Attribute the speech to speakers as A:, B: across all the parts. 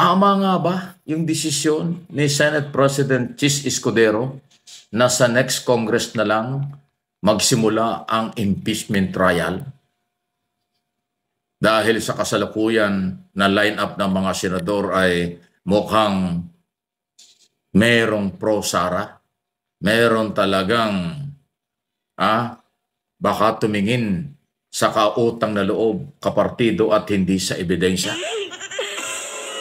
A: Tama nga ba yung desisyon ni Senate President Chis Escudero na sa next Congress na lang magsimula ang impeachment trial? Dahil sa kasalukuyan na line-up ng mga senador ay mukhang merong pro-Sara, meron talagang baka tumingin sa kautang na loob, kapartido at hindi sa ebidensya.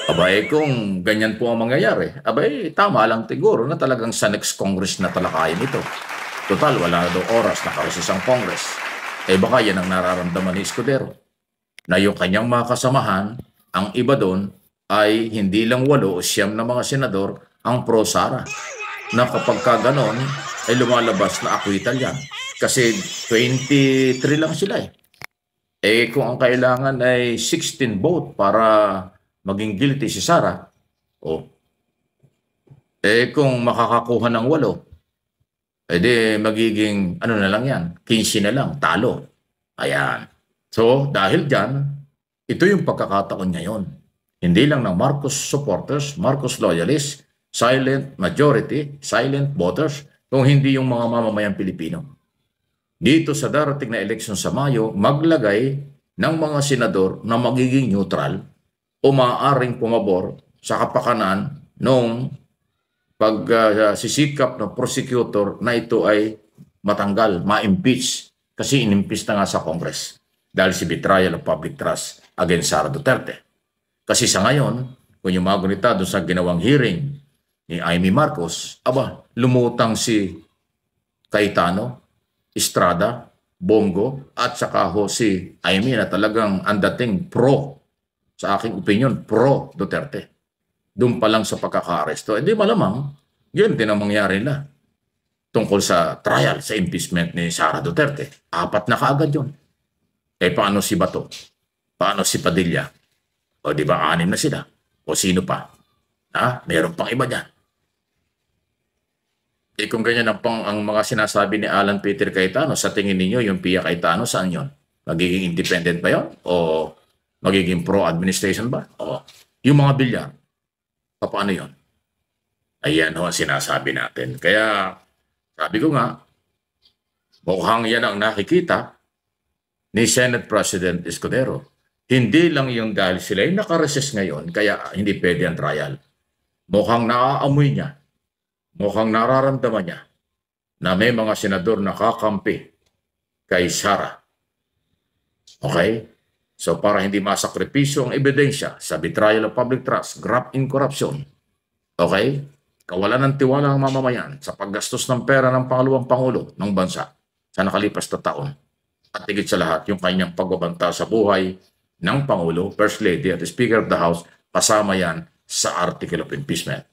A: Abay, kung ganyan po ang mangyayari, abay, tama lang siguro na talagang sa next Congress na talakayin ito. Total, wala na daw oras na kareses ang Congress. Baka yan ang nararamdaman ni Escudero. Na yung kanyang mga kasamahan, ang iba doon ay hindi lang 8 o 9 na mga senador ang pro-Sara. Na kapag ka ganon, ay lumalabas na acquittal yan. Kasi 23 lang sila kung ang kailangan ay 16 vote para maging guilty si Sara, kung makakakuha ng 8, di magiging, ano na lang yan, 15 na lang, talo. Ayan. So, dahil dyan, ito yung pagkakataon ngayon. Hindi lang ng Marcos supporters, Marcos loyalists, silent majority, silent voters, kung hindi yung mga mamamayang Pilipino. Dito sa darating na eleksyon sa Mayo, maglagay ng mga senador na magiging neutral o maaaring pumabor sa kapakanan ng pagsisikap ng prosecutor na ito ay matanggal, ma-impeach. Kasi in-impeach na nga sa Congress dahil si betrayal of public trust against Sara Duterte. Kasi sa ngayon, kung yung mga gunita doon sa ginawang hearing ni Amy Marcos, lumutang si Cayetano, Estrada, Bongo, at saka si Amy na talagang ang dating pro, sa aking opinion, pro Duterte. Doon pa lang sa pagkaka-aresto. Di malamang, yun din ang mangyari na tungkol sa trial, sa impeachment ni Sara Duterte. 4 na kaagad yun. Paano si Bato? Paano si Padilla? O di ba 6 na sila? O sino pa? Meron pang iba dyan. Kung ganyan ang mga sinasabi ni Alan Peter Cayetano, sa tingin ninyo yung Pia Cayetano, saan yun? Magiging independent ba yun? O magiging pro-administration ba? O yung mga bilyar, paano yun? Ayan ang sinasabi natin. Kaya sabi ko nga, mukhang yan ang nakikita ni Senate President Escudero. Hindi lang yung dahil sila ay nakareses ngayon, kaya hindi pwede ang trial. Mukhang naaamoy niya, mukhang nararamdaman niya na may mga senador na kakampi kay Sara. Okay? So para hindi masakripisyo ang ebidensya sa betrayal of public trust, graft in corruption, okay? Kawalan ng tiwala ng mamamayan sa paggastos ng pera ng pangalawang Pangulo ng bansa sa nakalipas na taon. At higit sa lahat, yung kanyang pagbabanta sa buhay ng Pangulo, First Lady at Speaker of the House, kasama yan sa Article of Impeachment.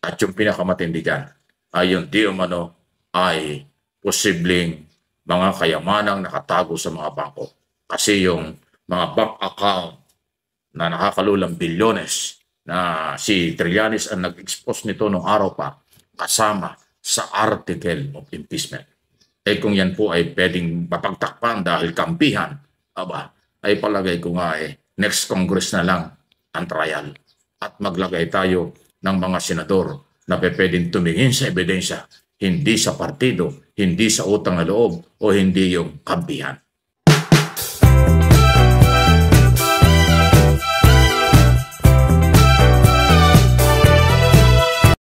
A: At yung pinakamatindi dyan ay yung di umano ay posibleng mga kayamanang nakatago sa mga bangko. Kasi yung mga bank account na nakakalulang bilyones na si Trillanes ang nag-expose nito nung araw pa kasama sa Article of Impeachment. Kung yan po ay pwedeng mapagtakpan dahil kampihan, ay palagay ko nga next Congress na lang ang trial. At maglagay tayo ng mga senador na pwedeng tumingin sa ebidensya, hindi sa partido, hindi sa utang na loob, o hindi yung kampihan.